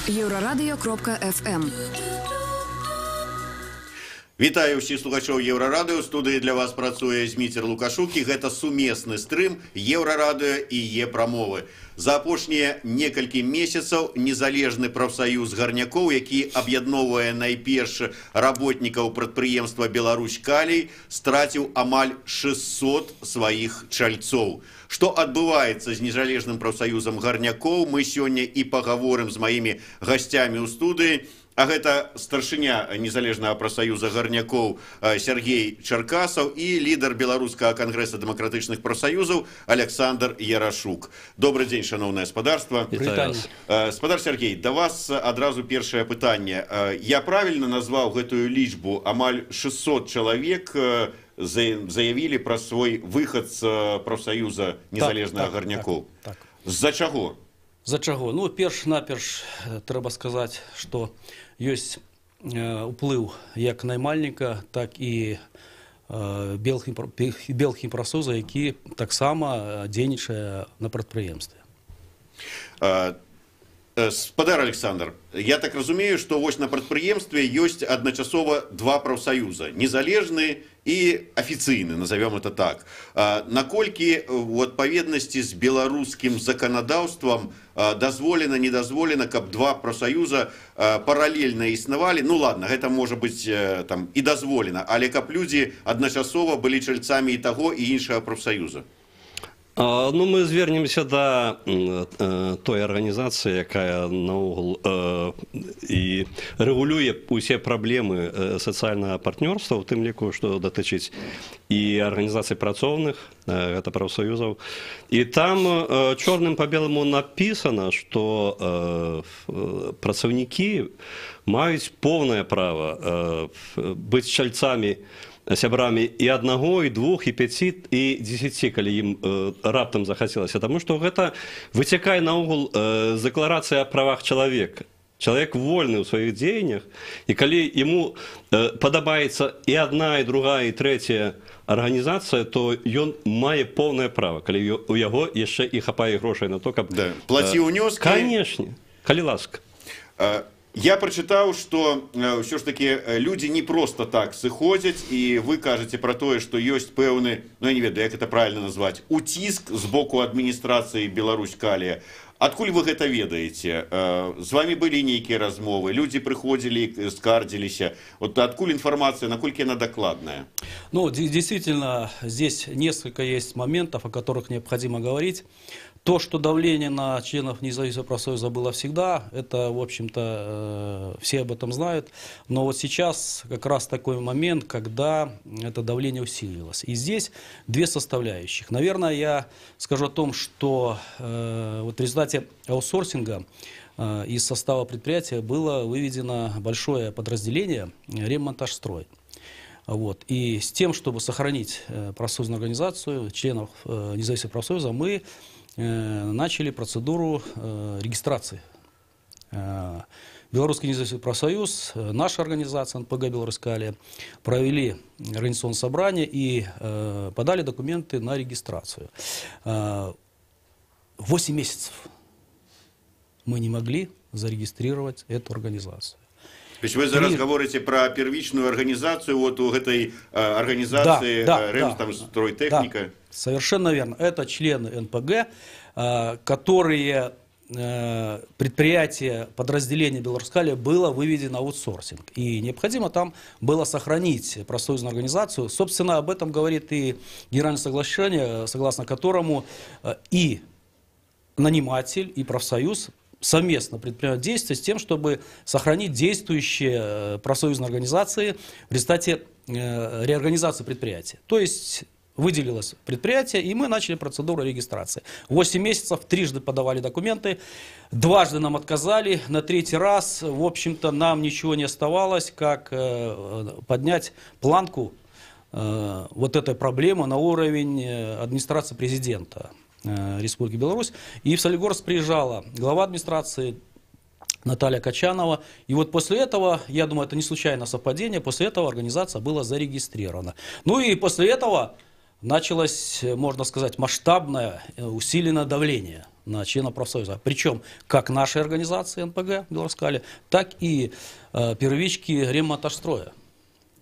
Еврорадио.FM. Вітаю ўсіх слухачоў Еўрарадыё. Студыі для вас працуе Зміцер Лукашук, і гэта сумесны стрым Еўрарадыё і Е-прамовы. За апошнія некалькі месяцаў незалежны прафсаюз гарнякоў, які аб'ядноўвае найперш работнікаў прадпрыемства «Беларусь-Калій», страціў амаль 600 сваіх чальцоў. Што адбываецца з незалежным прафсаюзам гарнякоў, мы сёння і пагаворым з маімі гасцямі ў студыі. А гэта старшыня незалежнага прафсаюза гарнякоў Сергей Чаркасаў і лідар Беларускага кангрэса дэмакратычных прафсаюзаў Александр Ярашук. Добрый дзень, шаноўнае спадарства. Спадар Сергей, да вас адразу першае пытанне. Я правільна назваў гэтую лічбу? Амаль 600 чалавек заявілі пра свой выхад з прафсаюза незалежнага гарнякоў. З-за чаго? За чаго? Ну, перш-наперш трэба сказаць, што ёсць уплыў як наймальніка, так і белых прафсаюза, які таксама дзейнічае на прадпрыемстве. Спадар Александр, я так разумею, што вось на прадпрыемстве ёсць адначасова два прафсаюза, незалежны і афіцыйны, назовем это так. Наколькі у адпаведнасці з беларускім заканадаўствам дазволена, не дазволена, каб два прафсаюза паралельна існавалі? Ну ладно, гэта можа быць там і дазволена, але каб людзі адначасова былі чальцамі і таго, і іншага прафсаюза. Ну, мы звернемся да той арганізацыі, якая наогул і рэгулюе усе праблемы сацыяльнага партнёрства, у тым ліку, што датычыць і арганізацый працоўных, гэта прафсаюзаў. І там чорным па беламу напісана, што працаўнікі маюць поўнае права быць чальцамі, сябрамі і аднаго, і двух, і 5, і 10, калі ім раптам захацелася. Таму што гэта выцякае наогул з дэкларацыі аб правах чалавека. Чалавек вольны ў сваіх дзеяннях, і калі яму падабаецца і адна, і другая, і трэцяя арганізацыя, то ён мае поўнае права, калі у яго яшчэ і хапае грошай на то, каб... Плаці ўнёскі? Канешне, калі ласка. Я прачытаў, што ўсё ж такі людзі не проста так сыходзяць, і вы кажаце пра тое, што ёсць пэўны, ну я не ведаю, як это правильно назваць, уціск з боку адміністрацыі «Беларусь-Калія». Адкуль вы гэта ведаеце? З вами былі нейкія размовы, людзі прыходзілі, скардзіліся. Вот адкуль информация, наколькі она докладная? Ну, действительно, здесь несколько есть моментов, о которых необходимо говорить. То, что давление на членов независимого профсоюза было всегда, это, в общем-то, все об этом знают. Но вот сейчас как раз такой момент, когда это давление усилилось. И здесь две составляющих. Наверное, я скажу о том, что вот в результате аутсорсинга из состава предприятия было выведено большое подразделение «Ремонтажстрой». Вот. И с тем, чтобы сохранить профсоюзную организацию, членов независимого профсоюза, мы начали процедуру регистрации. Белорусский независимый профсоюз, наша организация НПГ «Беларусь-Калия» провели организационное собрание и подали документы на регистрацию. 8 месяцев мы не могли зарегистрировать эту организацию. То есть вы зараз говорите про первичную организацию, вот у этой организации Ремстройтехника? Да, совершенно верно. Это члены НПГ, которые предприятие, подразделение «Беларусь-Калия» было выведено на аутсорсинг. И необходимо там было сохранить профсоюзную организацию. Собственно, об этом говорит и генеральное соглашение, согласно которому и наниматель, и профсоюз совместно предпринимают действия с тем, чтобы сохранить действующие профсоюзные организации в результате реорганизации предприятия. То есть выделилось предприятие, и мы начали процедуру регистрации. 8 месяцев, трижды подавали документы, дважды нам отказали, на третий раз, в общем-то, нам ничего не оставалось, как поднять планку вот этой проблемы на уровень администрации президента Республики Беларусь. И в Солигорск приезжала глава администрации Наталья Качанова. И вот после этого, я думаю, это не случайное совпадение, после этого организация была зарегистрирована. Ну и после этого началось, можно сказать, масштабное, усиленное давление на членов профсоюза. Причем как нашей организации НПГ Белорусскали, так и первички Реммонтажстроя,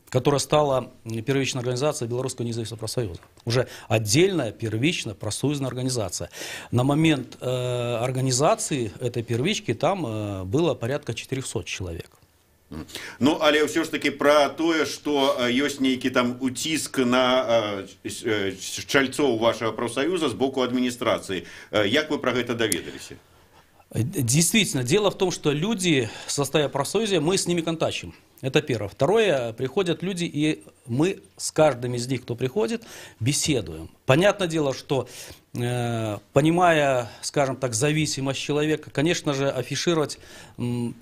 которая стала первичной организацией Белорусского независимого профсоюза. Уже отдельная первичная профсоюзная организация. На момент организации этой первички там было порядка 400 человек. Ну, але ўсё ж таки про тое, што ёсць нейкі там уціск на чальцоў вашего профсоюза з боку адміністрацыі. Як вы про гэта даведаліся? Действительно, дело в том, что люди, состоя в профсоюзе, мы с ними контачим. Это первое. Второе, приходят люди, и мы с каждым из них, кто приходит, беседуем. Понятное дело, что, понимая, скажем так, зависимость человека, конечно же, афишировать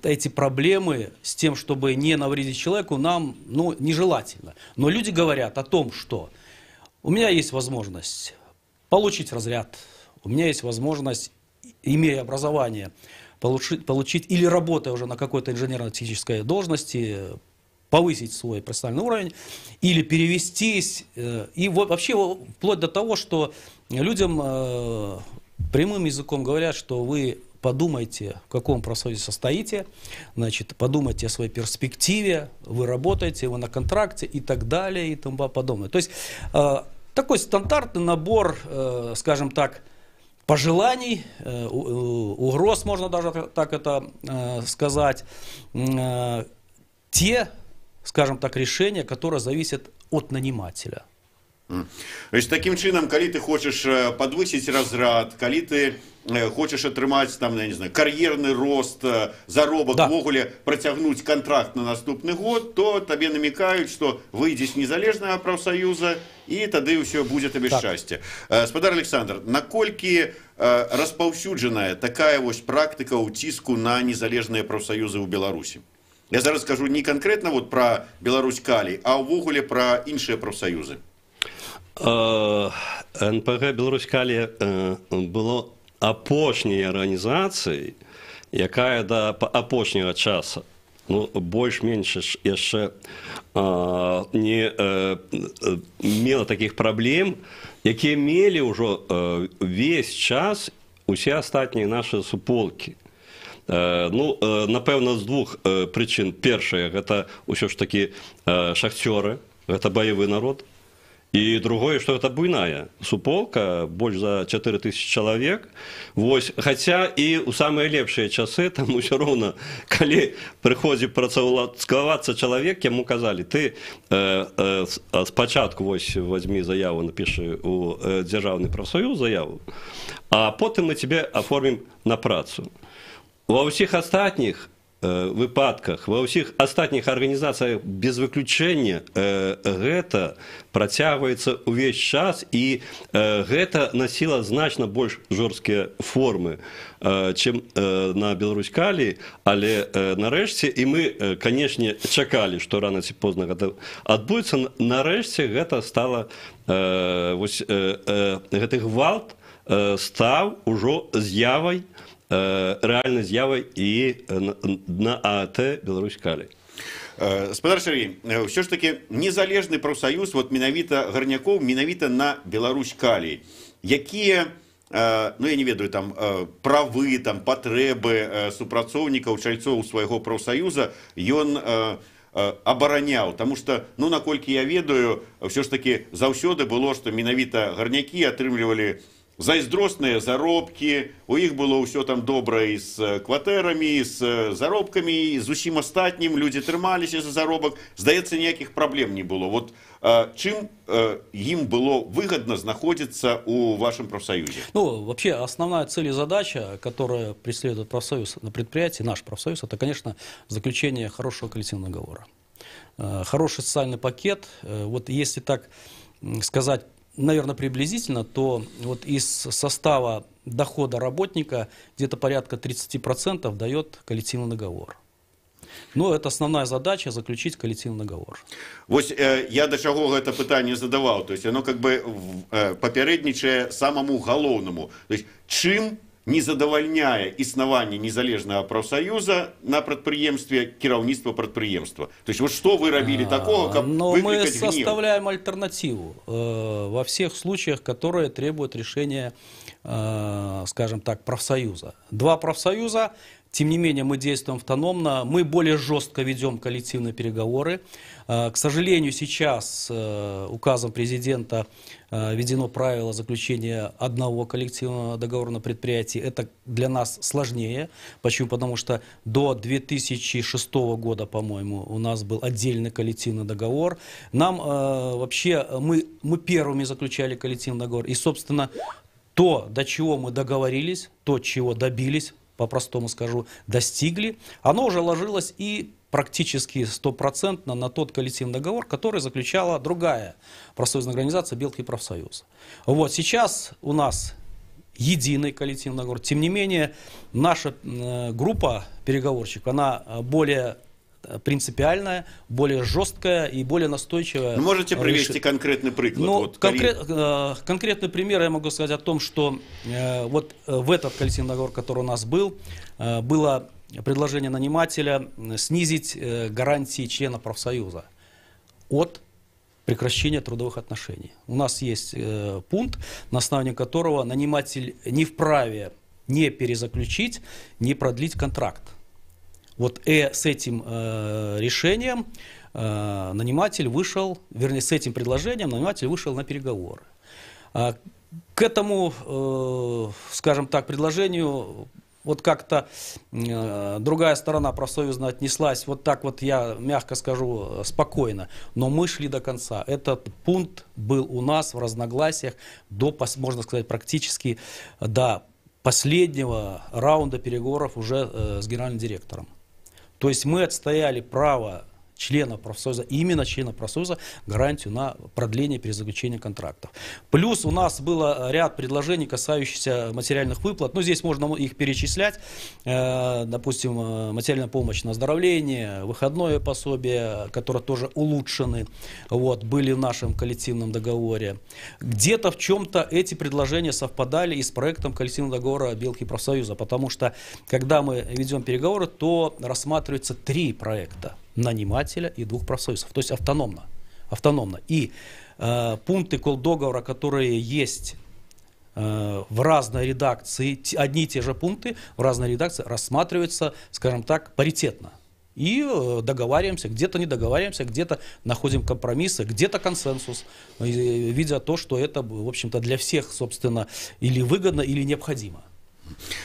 эти проблемы с тем, чтобы не навредить человеку, нам нежелательно. Но люди говорят о том, что у меня есть возможность получить разряд, у меня есть возможность, имея образование, получить или работая уже на какой-то инженерно-технической должности, повысить свой профессиональный уровень, или перевестись, и вообще вплоть до того, что людям прямым языком говорят, что вы подумайте, в каком профсоюзе состоите, значит, подумайте о своей перспективе, вы работаете, вы на контракте и так далее и тому подобное. То есть такой стандартный набор, скажем так, пожеланий, угроз, можно даже так это сказать, те, скажем так, решения, которые зависят от нанимателя. То есть, таким чином, калі ты хочешь подвысить разряд, калі ты хочешь атрымаць там, я не знаю, кар'ерны рост, заробак, увогуле працягнуць контракт на наступны год, то табе намекаюць, што выйдзеш незалежнага профсоюза, і тады ўсё будзе табе шчасце. Спадар Александр, наколькі распаўсюджаная такая вось практыка ўціску на незалежныя профсоюзы ў Беларусі? Я зараз скажу не конкретно вот про Беларусь-Калий, а ўвогуле про іншыя профсоюзы. НПГ Беларусь-Калий было апошняй арганізацыяй, якая да апошняга часу, больш-менш яшчэ не мела такіх праблем, якія мелі ўжо весь час усе астатнія нашы суполкі. Напэўна, з двух прычын. Першая, гэта ўсё ж такі шахцёры, гэта баявы народ. І другое, што гэта буйная суполка, больш за 4000 чалавек. Хаця і ў самыя лепшыя часы, там усё роўна, калі прыходзіць працаўладкавацца чалавек, яму казалі, ты спачатку возьмі заяву, напішы ў дзяржаўны профсоюз заяву, а потым мы тебе аформім на працу. Ва ўсіх астатніх выпадках, ва ўсіх астатніх арганізацыях без выключэння гэта працягваецца ўвесь час, і гэта насіла значна больш жорсткія формы, чым на Беларусь-Калий, але нарэшце, і мы, канешне, чакалі, што рана ці позна гэта адбудзецца, нарэшце гэта стала, гэты гвалт стаў ужо з'явай, рэальнай з'явай і на ААТ Беларусь-Калий. Спадар Сергей, ўсё ж таки незалежны профсоюз, вот менавіта гарнякоў, менавіта на Беларусь-Калий, якія, ну я не ведаю, там правы, там патрэбы супрацоўнікаў, чальцоў свайго профсоюза ён абараняў, таму што, ну наколькі я ведаю, ўсё ж таки заўсёды было, што менавіта гарнякі атрымлівалі зайздросныя заробкі, у іх было ўсё там добра і з кватэрамі, з заробкамі, і з усім астатнім, людзі трымаліся за заробак, здаецца, ніякіх праблем не было. Вот чым ім было выгодно знаходзіцца у вашем профсоюзе? Вообще, основная цель и задача, которая преследует профсоюз на предприятии, наш профсоюз, это, конечно, заключение хорошего коллективного договора. Хороший социальный пакет. Вот если так сказать, наверное, приблизительно, то вот из состава дохода работника где-то порядка 30% дает коллективный договор. Но это основная задача — заключить коллективный договор. Вот я до чего это питание задавал. То есть оно как бы попередничае самому головному. То есть чим не задавальняе існаванне незалежнага прафсаюза на прадпрыемстве кіраўніцтва прадпрыемства. То есть вот что вы рабілі такого, каб Но мы выкликать гнев? составляем альтернативу во всех случаях, которые требуют решения, скажем так, профсоюза. Два профсоюза, тем не менее мы действуем автономно, мы более жестко ведем коллективные переговоры. К сожалению, сейчас указом президента введено правило заключения одного коллективного договора на предприятии. Это для нас сложнее. Почему? Потому что до 2006 года, по-моему, у нас был отдельный коллективный договор. Нам вообще, мы первыми заключали коллективный договор. И, собственно, то, до чего мы договорились, то, чего добились, по-простому скажу, достигли, оно уже ложилось и практически стопроцентно на тот коллективный договор, который заключала другая профсоюзная организация «Белый профсоюз». Вот сейчас у нас единый коллективный договор. Тем не менее, наша группа переговорщиков, она более принципиальная, более жесткая и более настойчивая. Можете привести конкретный приклад? Ну, вот, конкретный пример я могу сказать о том, что вот в этот коллективный договор, который у нас был, было предложение нанимателя снизить гарантии члена профсоюза от прекращения трудовых отношений. У нас есть пункт, на основании которого наниматель не вправе не перезаключить, не продлить контракт. Вот с этим решением наниматель вышел, вернее, с этим предложением наниматель вышел на переговоры. К этому, скажем так, предложению вот как-то другая сторона профсоюзная отнеслась, вот так вот я мягко скажу, спокойно. Но мы шли до конца. Этот пункт был у нас в разногласиях до, можно сказать, практически до последнего раунда переговоров уже с генеральным директором. То есть мы отстояли право члена профсоюза, именно члена профсоюза, гарантию на продление перезаключения контрактов. Плюс у нас был ряд предложений, касающихся материальных выплат. Ну, здесь можно их перечислять. Допустим, материальная помощь на оздоровление, выходное пособие, которые тоже улучшены, вот, были в нашем коллективном договоре. Где-то в чем-то эти предложения совпадали и с проектом коллективного договора Белки профсоюза, потому что, когда мы ведем переговоры, то рассматривается 3 проекта нанимателя и 2 профсоюзов, то есть автономно. И пункты колдоговора, которые есть в разной редакции, одни и те же пункты в разной редакции рассматриваются, скажем так, паритетно. И договариваемся, где-то не договариваемся, где-то находим компромиссы, где-то консенсус, видя то, что это, в общем-то, для всех, собственно, или выгодно, или необходимо.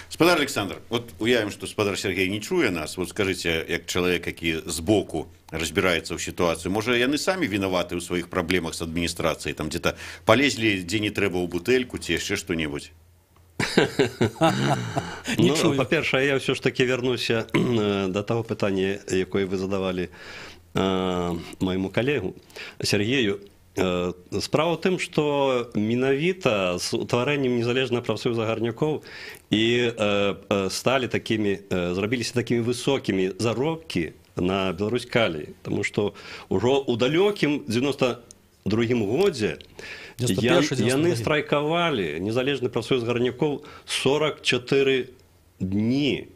Спадар Александр, вот уявим, что спадар Сергей не чуе нас. Вот скажите, как человек, который сбоку разбирается в ситуацию, может, яны сами виноваты в своих проблемах с администрацией, там где-то полезли, где не треба, в бутельку, те еще что-нибудь? Ну, по-перше, я все ж таки вернуся до того питання, яке ви задавали моєму колегу Сергею. Справа в тым, што менавіта з утварэннем незалежнага прафсаюза гарнякоў і зрабіліся такімі высокімі заробкі на Беларусь-Калій, таму што ўжо ў далёкім 92-м годзе яны страйкавалі, незалежны прафсаюз гарнякоў, 44 дні.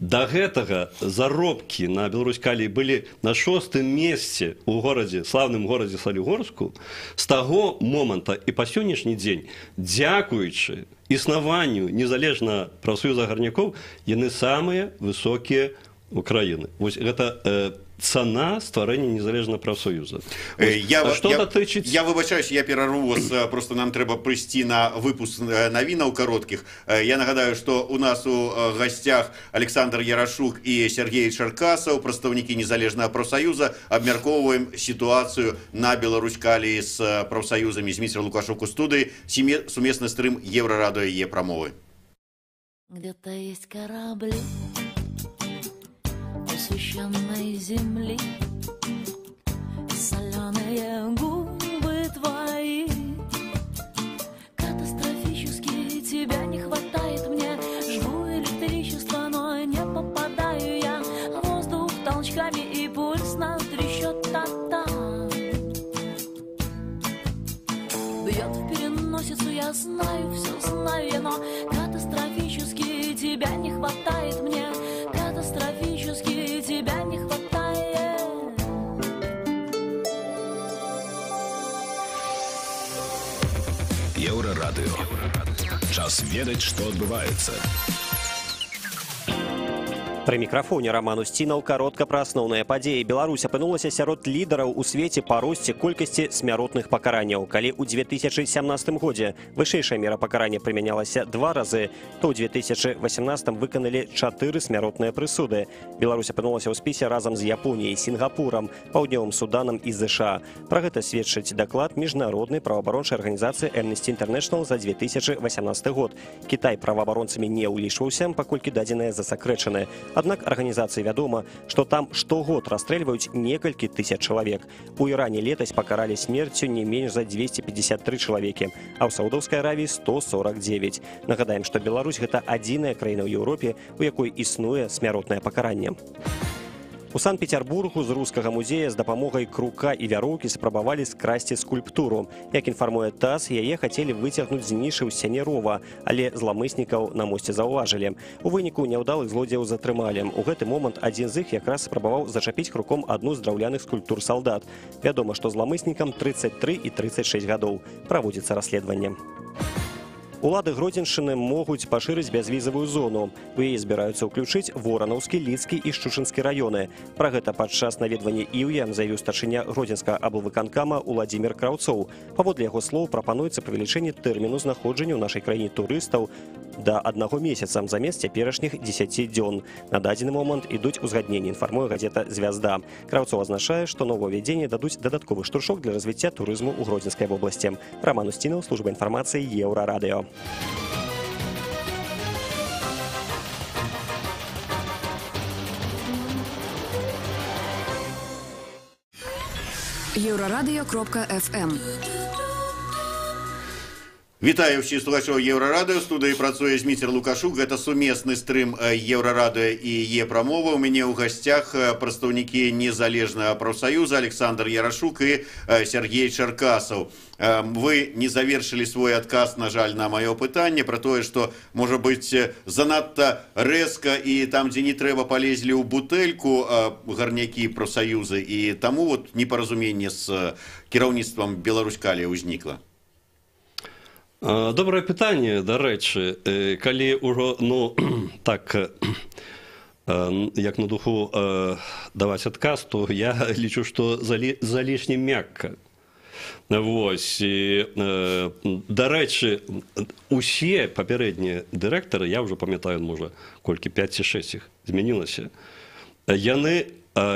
До гэтага заробкі на Беларусь-Калій былі на 6-м месцы ў горадзе, славным горадзе Салігорску. З таго моманта і па сённяшні дзень, дзякуючы існаванню незалежнага прафсаюза гарнякоў, яны самыя высокія ў краіны. Вось гэта цена стварэння незалежнага прафсаюза. Я выбачаюсь, я перарву вас, просто нам трэба прыйсці на выпуск навінаў кароткіх. Я нагадаю, што у нас у гасцях Александр Ярашук і Сергей Чаркасаў, прадстаўнікі незалежнага прафсаюза, абмяркоўваем сітуацыю на Беларусь-Каліі з прафсаюзамі. Зміцер Лукашук у студыі, сумесны стрым Еврорадио и Е-промовы. Где-то есть корабли священной земли, соленые губы твои, катастрофически тебя не хватает мне, жгу электричество, но не попадаю я, воздух толчками и пульс на трещот та-та. Бьет в переносицу, я знаю, все знаю я, но катастрофически час ведаць, што адбываецца. Пры мікрафоне Роман Устінаў каротка пра асноўныя падзеі. Беларусь апынулася сярод лідараў у свеце па росце колькасці смяротных пакаранняў. Калі ў 2017 годзе вышэйшая мера пакарання прымянялася 2 разы, то ў 2018 выканалі 4 смяротныя прысуды. Беларусь апынулася ў спісе разам з Японіяй, Сінгапурам, Паўднёвым Суданам і ЗША. Пра гэта сведчыць даклад міжнароднай праваабарончай арганізацыі Amnesty International за 2018 год. Кітай праваабаронцамі не ўлічваўся, паколькі дадзеныя засакрэчаны. Аднак арганізацыі вядома, што там штогод расстрэльваюць некалькі тысяч чалавек. У Іране летась пакаралі смерцю не менш за 253 чалавекі, а ў Саудаўскай Аравіі 149. Нагадаем, што Беларусь – гэта адзіная краіна ў Еўропе, у якой існуе смяротнае пакаранне. У Санкт-Петербургу з рускага музея з дапамогай крука і вяроўкі спрабавалі скрасці скульптуру. Як інфармуе ТАСС, яе хацелі выцягнуць з нішы ў сцяне рова, але зламыснікаў на мосце заўважылі. У выніку няўдалых злодзеяў затрымалі. У гэты момант адзін з іх якраз спрабаваў зачапіць круком адну з драўляных скульптур салдат. Вядома, што зламыснікам 33 і 36 гадоў. Праводзіцца расследаванне. Улады Гродзеншчыны могуць пашырыць бязвізавую зону. У яе збіраюцца ўключыць Воранаўскі, Лідскі і Шчучынскі раёны. Пра гэта падчас наведвання Іўя заявіў старшыня Гродзенскага аблвыканкама Уладзімір Краўцоў. Паводле яго слоў прапануецца павелічэнне тэрміну знаходжання ў нашай краіне турыстаў да 1 месяца замест цяперашніх 10 дзён. На дадзены момант ідуць узгадненні, інфармуе газета «Звязда». Краўцоў азначае, што новаўвядзенне дадуць дадатковы штуршок для развіцця турызму ў Гродзенскай вобласці. Роман Устінаў, служба інфармацыі Еўрарадыё. Еўрарадыё.FM. Вітаю ўсіх слухачоў Еўрарадыё. У студыі працуе Зміцер Лукашук. Гэта сумесны стрым Еўрарадыё і Е-прамова. У мяне ў гасцях прадстаўнікі незалежнага прафсаюза Александр Ярашук і Сергей Чаркасаў. Вы не завершили свой адказ, на жаль, на маё пытанне про тое, што, можа быць, занадта рэзка і там, дзе не трэба, палезлі ў бутэльку гарнякі прафсаюзы, і таму вот непаразуменне з кіраўніцтвам Беларуськалія ўзнікла. Добрае пытанне, дарэчы, калі ўжо, так, як на духу даваць адказ, то я лічу, што залішне мякка. Вось, дарэчы, усе папярэднія дырэктары, я ўжо памятаю, можа, колькі 5 ці 6 іх змянілася, яны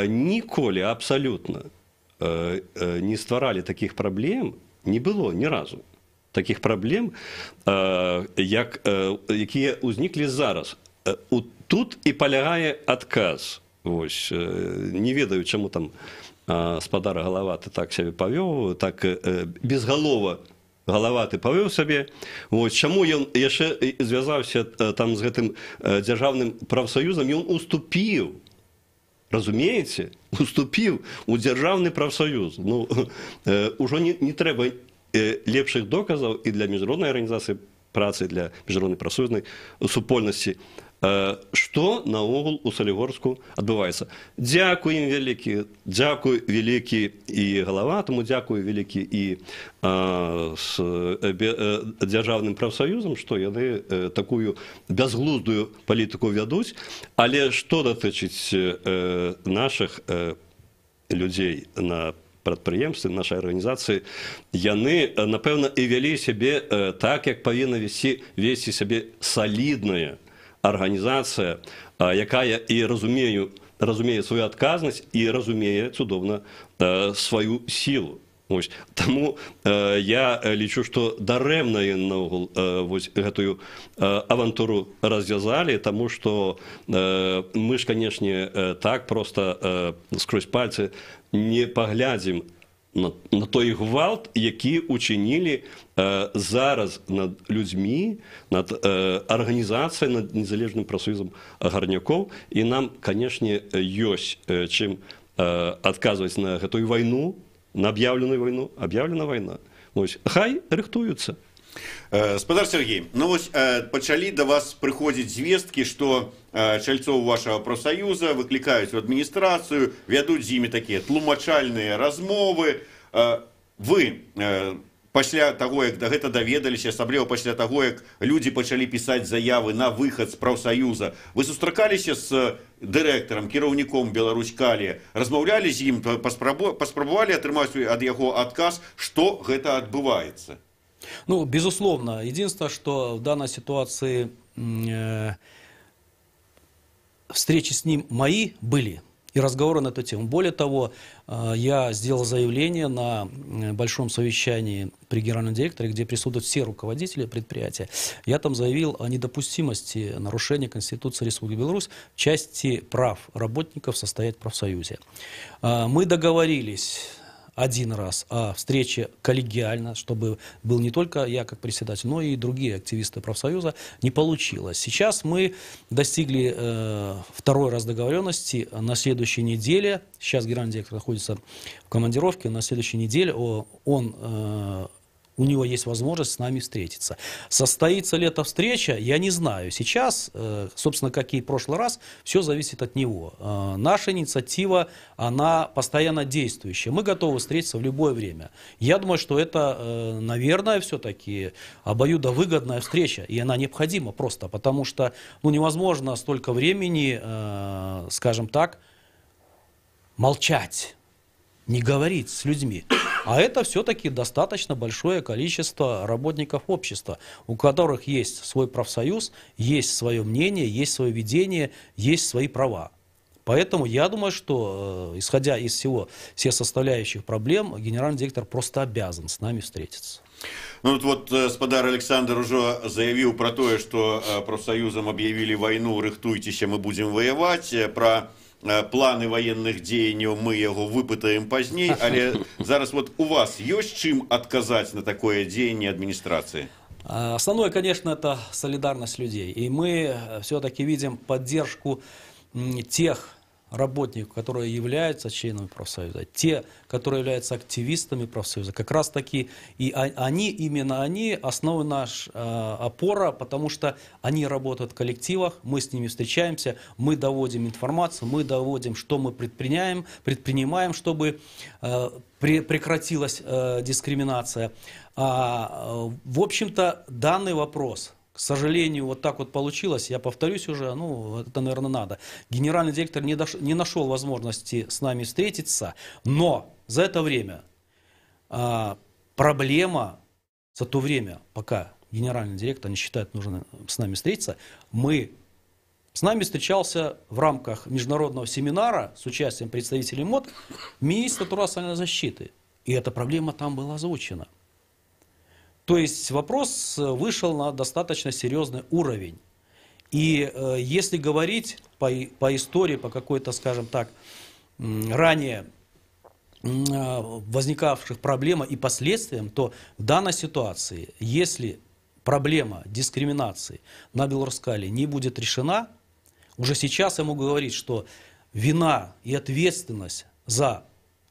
ніколі абсалютна не стваралі такіх праблем, не было ні разу. Таких праблем, якія ўзніклі зараз. Тут і палягае адказ. Вось, не ведаю, чаму там спадар Галаваты так сябе павёў, так безгалова Галаваты павёў сабе. Вось, чаму ён яшчэ звязаўся там з гэтым дзяржаўным прафсаюзам, ён уступіў, разумееце, уступіў у дзяржаўны прафсаюз. Ну, ужо не трэба лепшых доказаў і для міжнароднай арганізацыі працы, для міжнароднай прафсаюзнай супольнасці, што наогул у Салігорску адбываецца. Дзякуй ім вялікі, дзякуй вялікі і Галаватаму, дзякуй вялікі і дзяржаўным прафсаюзам, што яны такую бязглуздую палітыку вядуць, але што датычыць нашых людзей на прадпрыемствы, нашай арганізацыі, яны, напэўна, і вялі сябе так, як павінна весці сябе салідная арганізацыя, якая і разумее сваю адказнасць і разумее цудоўна сваю сілу. Таму я лічу, што дарэмна наогул гэтую авантуру развязалі, таму што мы ж, канешне, так проста скрозь пальцы не паглядзім на той гвалт, які учынілі зараз над людзьмі, над арганізацыяй, над незалежным прафсаюзам гарнякоў, і нам, канешне, ёсць чым адказваць на гэтую вайну, на аб'яўленую вайну. Аб'яўлена вайна. Хай рыхтуюцца. Спадар Сергей, ну вось пачалі да вас прыходзіць звесткі, што чальцоў вашага прафсаюза выклікаюць у адміністрацыю, вядуць з імі такія тлумачальныя размовы. Вы пасля таго, як да гэта даведаліся, асабліва пасля таго, як людзі пачалі пісаць заявы на выхад з прафсаюза, вы сустракаліся з дырэктарам, кіраўніком Беларусь-Калі, размаўлялі з ім, паспрабавалі атрымаць ад яго адказ, што гэта адбываецца? Ну, безусловно. Единственное, что в данной ситуации встречи с ним мои были и разговоры на эту тему. Более того, я сделал заявление на большом совещании при генеральном директоре, где присутствуют все руководители предприятия. Я там заявил о недопустимости нарушения Конституции Республики Беларусь в части прав работников состоять в профсоюзе. Мы договорились один раз о встрече коллегиально, чтобы был не только я как председатель, но и другие активисты профсоюза. Не получилось. Сейчас мы достигли второй раз договоренности на следующей неделе. Сейчас генеральный директор находится в командировке. На следующей неделе у него есть возможность с нами встретиться. Состоится ли эта встреча, я не знаю. Сейчас, собственно, как и в прошлый раз, все зависит от него. Наша инициатива, она постоянно действующая. Мы готовы встретиться в любое время. Я думаю, что это, наверное, все-таки обоюдовыгодная встреча. И она необходима просто, потому что невозможно столько времени, скажем так, молчать, не говорить с людьми. А это все-таки достаточно большое количество работников общества, у которых есть свой профсоюз, есть свое мнение, есть свое видение, есть свои права. Поэтому я думаю, что, исходя из всех составляющих проблем, генеральный директор просто обязан с нами встретиться. Ну вот спадар Александр уже заявил про то, что профсоюзам объявили войну, рыхтуйтеся, мы будем воевать, про планы военных дзеянняў мы его выпытаем поздней, але зараз вот у вас есть чем отказать на такое деяние администрации? Основное, конечно, это солидарность людей. И мы все-таки видим поддержку тех работников, которые являются членами профсоюза, те, которые являются активистами профсоюза. Как раз таки и именно они основа наша опора, потому что они работают в коллективах, мы с ними встречаемся, мы доводим информацию, мы доводим, что мы предпринимаем, чтобы прекратилась дискриминация. В общем-то, данный вопрос, к сожалению, вот так вот получилось, я повторюсь уже, это, наверное, надо. Генеральный директор не нашел возможности с нами встретиться, но за это время проблема, за то время, пока генеральный директор не считает нужно с нами встретиться, с нами встречался в рамках международного семинара с участием представителей МОД министр труда и социальной защиты. И эта проблема там была озвучена. То есть вопрос вышел на достаточно серьезный уровень. И если говорить по истории, по какой-то, скажем так, ранее возникавших проблемах и последствиям, то в данной ситуации, если проблема дискриминации на Беларусь-Кали не будет решена, уже сейчас я могу говорить, что вина и ответственность за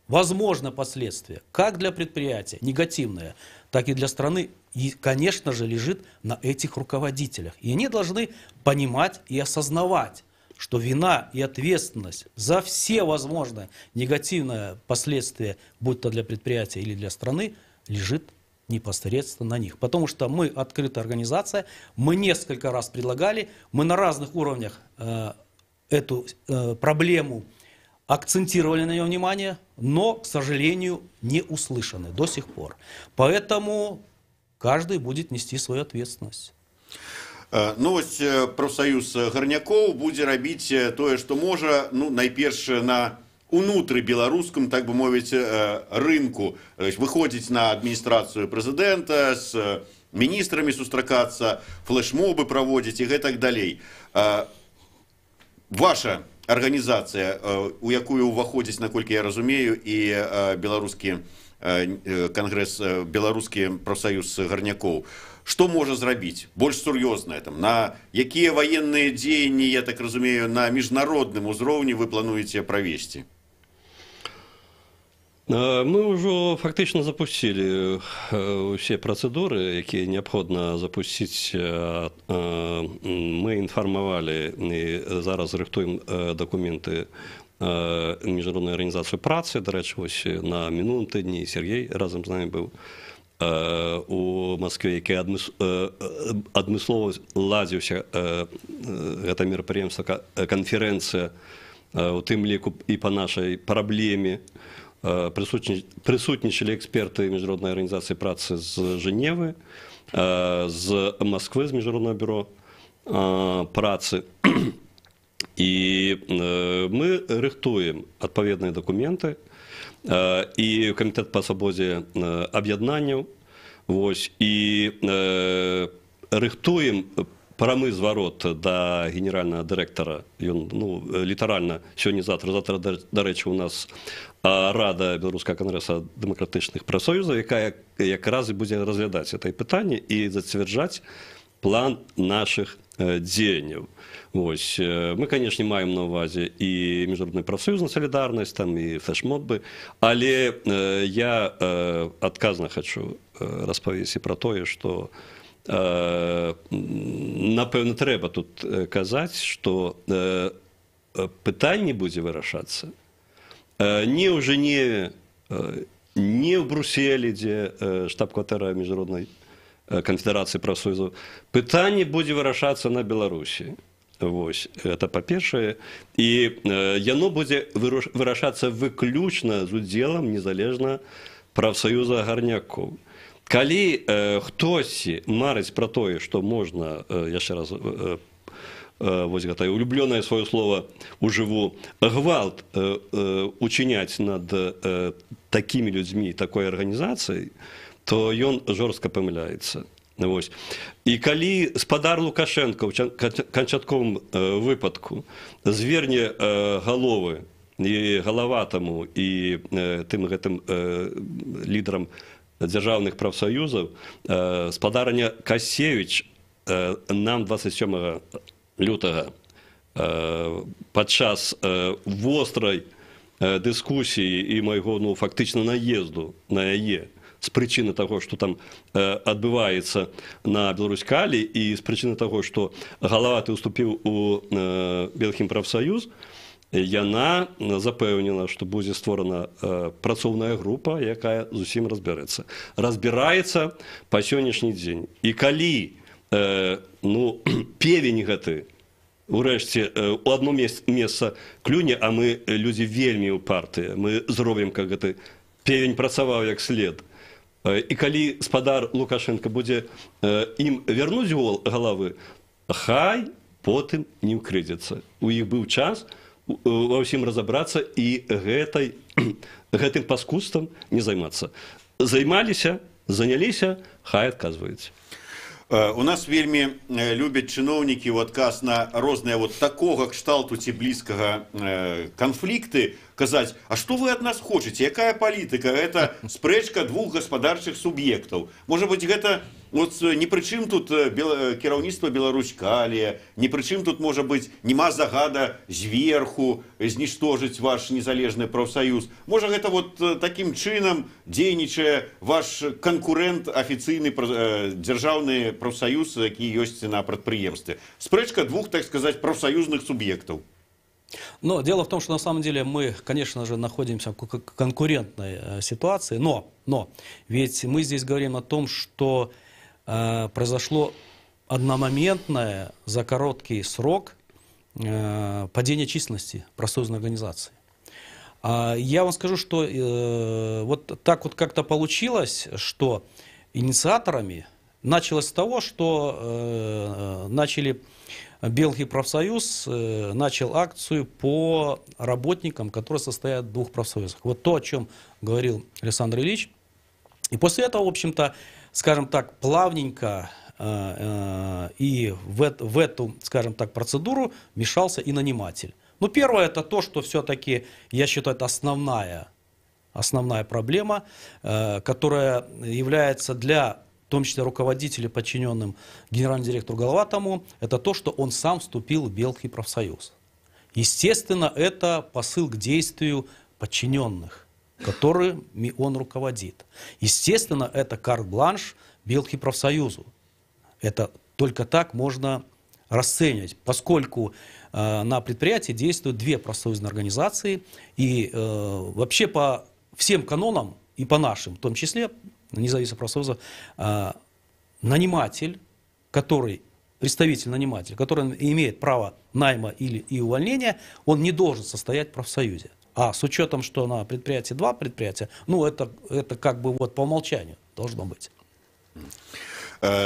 возможные последствия, как для предприятия, негативные, так и для страны, и, конечно же, лежит на этих руководителях. И они должны понимать и осознавать, что вина и ответственность за все возможные негативные последствия, будь то для предприятия или для страны, лежит непосредственно на них. Потому что мы открытая организация, мы несколько раз предлагали, мы на разных уровнях эту проблему акцентировали на нее внимание, но, к сожалению, не услышаны до сих пор. Поэтому каждый будет нести свою ответственность. Ну, вось профсоюз гарнякоў будзе рабіць тое, што можа, найперш на унутры беларускам, так бы мовіць, рынку, выходзіць на адміністрацыю прэзідэнта, з міністрамі сустракацца, флешмобы праводзіць і гэтак далей. Ваша организация, у якую уваходзіць, наколькі я разумею, і беларускі конгресс, беларускі профсоюз гарнякоў, што можа зрабіць больш сур'ёзнае, на якія военные дзеянні, я так разумею, на міжнародным узроўні вы плануеце правесці? Мы уже фактично запустили все процедуры, якія необходимо запустить. Мы информовали и зараз рыхтуем документы Международной организации працы. До речі, ось на минулому тижні Сергей разом з нами був. у Москве, які адмыслова ладзіўся гэта мерапрыемства, канферэнцыя, у тым ліку і па нашай праблеме. Прысутнічалі эксперты Міжнароднай арганізацыі працы з Женевы, з Москвы, з Міжнароднага бюро працы. І мы рыхтуем адпаведныя дакументы, і камітэт па свабодзе аб'яднанняў, і рыхтуем прамы зварот да генеральнага дырэктара. Ён літаральна сёння-завтра, дарэчы, у нас Рада Беларускага кангрэса дэмакратычных прафсоюзаў, якая якраз і будзе разглядаць гэта пытанне і зацвярджаць план нашых дзеянняў. Мы, конечно, маем на увазе і Міжнародную прафсоюзную салідарнасць, там і флешмобы, але я адказна хочу распавесці пра тое, што напэўна трэба тут казаць, што пытанне будзе вырашацца не ў Женеве, не ў Брюсселі, дзе штаб-кватэра Міжнароднай канфедэрацыі прафсоюзаў. Пытанне будзе вырашацца на Беларусі. Это па-першае. І яно будзе вырашацца выключна з удзелам незалежна прафсаюза гарнякоў. Калі хтосьці марыць пра тое, што можна, яшчэ раз, вось гэтае улюблёнае сваё слова ужыву, гвалт учыняць над такімі людзьмі, такой арганізацыяй, то ён жорстка памыляецца. І калі спадар Лукашенко ў канчатковым выпадку зверне галовы і галаватаму і тым гэтым лідарам дзяржаўных прафсаюзаў, спадарня Касевіч нам 27 лютага падчас вострай дыскусіі і майго фактычна наезду на яе, з прычыны таго, што там адбываецца на Беларусь-Калі, і з прычыны таго, што галаваты ўступіў у Белхім прафсаюз, яна запэўнена, што будзе створана працоўная група, якая зусім разбярэцца. Разбіраецца па сённяшні дзень. І калі певень гэты урэшце у одно месца клюне, а мы людзі вельмі упартыя, мы зробім, как гэты певень працаваў як след. І калі спадар Лукашенко будзе ім вярнуць галавы, хай потым не ўкрыдзецца. У іх быў час ва ўсім разабрацца і гэтым паскудствам не займацца. Займаліся, заняліся, хай адказваюць. У нас вельмі любяць чыноўнікі ў адказ на розныя такога кшталту ці блізкага канфлікты казаць, а што вы ад нас хочаце, якая палітыка, гэта спрэчка двух гаспадарчых суб'ектаў. Можа быць, гэта не пры чым тут кіраўніцтва Беларусь-Калі, не пры чым тут, можа быць, нема загада зверху зніштожыць ваш незалежны прафсаюз. Можа, гэта такім чынам дзейнічае ваш канкурэнт, афіцыйны дзяржаўны прафсаюз, які ёсць на прадпрыемстве. Спрэчка двух, так сказаць, прафсаюзных суб'ектаў. Но дело в том, что на самом деле мы, конечно же, находимся в конкурентной ситуации, но ведь мы здесь говорим о том, что произошло одномоментное за короткий срок падение численности профсоюзной организации. Я вам скажу, что вот так вот как-то получилось, что инициаторами началось с того, что Белхий профсоюз начал акцию по работникам, которые состоят в двух профсоюзах. Вот то, о чем говорил Александр Ильич. И после этого, в общем-то, скажем так, плавненько и в эту, скажем так, процедуру вмешался и наниматель. Ну, первое, это то, что все-таки, я считаю, это основная проблема, которая является для, в том числе, руководителей, подчиненным генеральному директору Головатому, это то, что он сам вступил в Белхий профсоюз. Естественно, это посыл к действию подчиненных, которыми он руководит. Естественно, это карт-бланш Белхий профсоюзу. Это только так можно расценивать, поскольку на предприятии действуют две профсоюзные организации, и вообще по всем канонам, и по нашим в том числе, независимых профсоюзов, наниматель, представитель-наниматель, который имеет право найма и увольнения, он не должен состоять в профсоюзе. А с учетом, что на предприятии 2 предприятия, ну это как бы вот по умолчанию должно быть.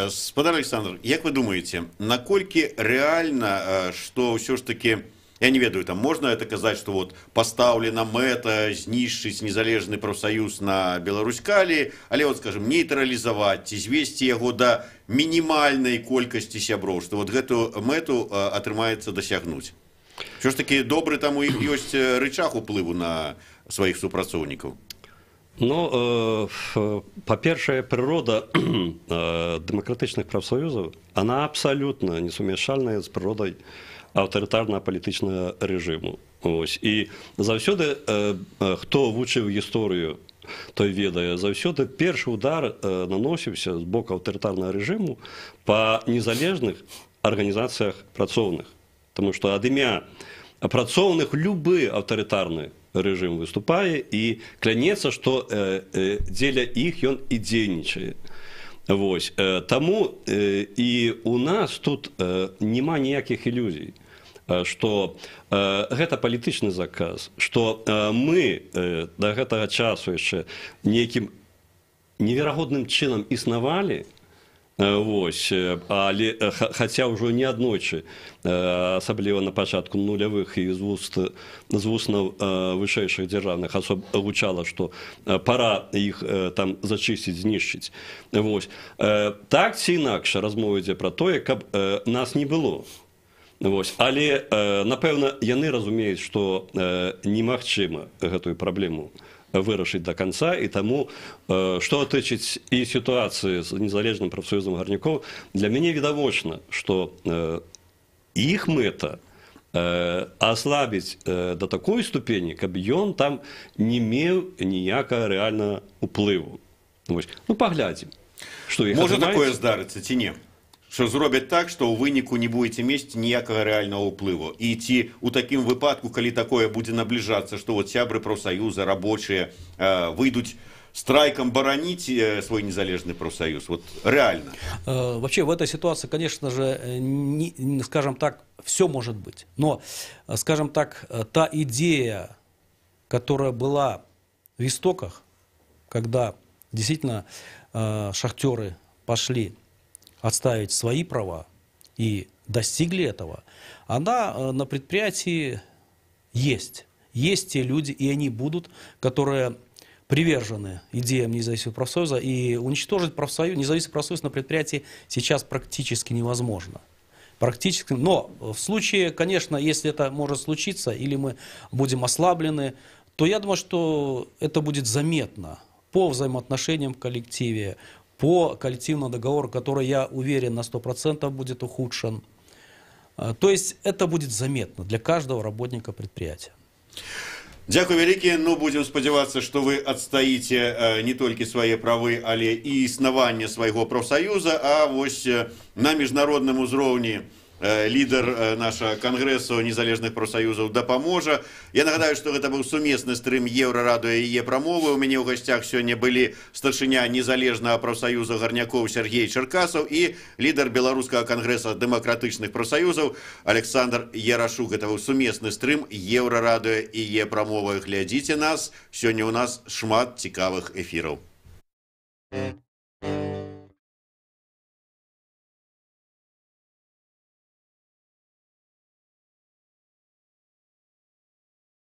Спадар Александр, як вы думаете, наколькі реально, что все ж таки, я не ведаю, там можно это казать, что вот поставлена мэта знішчыць незалежны профсоюз на Беларускалі, але вот, скажем, нейтралізаваць, звесці яго до мінімальнай колькасці сяброў, что вот гэту мэту атрымаецца дасягнуць. Все ж таки добры там у іх ёсць рычаг уплыву на сваіх супрацоўнікаў? Ну, по-перше, природа демократичных профсоюзов, она абсолютно несумешальная з природою авторитарного політичного режиму. Ось. І завсёды, хто вучив історію, той ведає, завсёды перший удар наносився з боку авторитарного режиму по незалежних організаціях працовних. Тому що ад ім'я працовных любы авторитарный режим выступае і клянецца, што дзеля іх ён і дзейнічае. Вось. Таму і у нас тут няма ніякіх ілюзій, што гэта палітычны заказ, што мы да гэтага часу яшчэ нейкім неверагодным чынам існавалі, вось, але хаця ўжо не аднойчы, асабліва на пачатку нулявых і з вуснаў вышэйшых дзяржаўных асоб гучала, што пора іх там зачысціць, знішчыць. Вось. Так ці інакш размова ідзе пра тое, каб нас не было. Вось. Але, напэўна, яны разумеюць, што немагчыма гэтую праблему вырашыць до конца, і таму, што тычыць і сітуацыі з незалежным прафсоюзам гарнякоў, для мяне відавочна, што іх мэта аслабіць до такой ступені, каб ён там не меў ніякага рэальнага ўплыву. Ну, паглядзім, што іх можа такое здарыцца ці не? Що зробять так, што ў выніку не будете мець ніякага рэальнага ўплыву. І ці ў такім выпадку, калі такое будзе набліжацца, што вот сябры профсоюза, рабочие выйдуць страйком бараніць свой незалежный профсоюз. Вот реально. Вообще в этой ситуации, конечно же, скажем так, все может быть. Но, скажем так, та идея, которая была в истоках, когда действительно шахтеры пошли отставить свои права и достигли этого, она на предприятии есть. Есть те люди, и они будут, которые привержены идеям независимого профсоюза, и уничтожить независимый профсоюз на предприятии сейчас практически невозможно. Практически. Но в случае, конечно, если это может случиться, или мы будем ослаблены, то я думаю, что это будет заметно по взаимоотношениям в коллективе, по коллективному договору, который, я уверен, на 100% будет ухудшен. То есть это будет заметно для каждого работника предприятия. Дякую вялікі. Ну, будем спадзявацца, што вы адстаіце не толькі свае правы, але і існаванне свайго профсаюза, а вось на міжнародным узроўні лідар нашага кангрэсу незалежных профсаюзаў дапаможа. Я нагадаю, што гэта быў сумесны стрым Еўрарадыё і Е-прамовы. У мяне ў гасцях сёння былі старшыня незалежнага профсаюза гарнякоў Сергей Черкасаў і лідар беларускага кангрэса дэмакратычных профсаюзаў Александр Ярашук. Гэта быў сумесны стрым Еўрарадыё і Е-прамовы. Глядзіце нас. Сёння ў нас шмат цікавых эфіраў.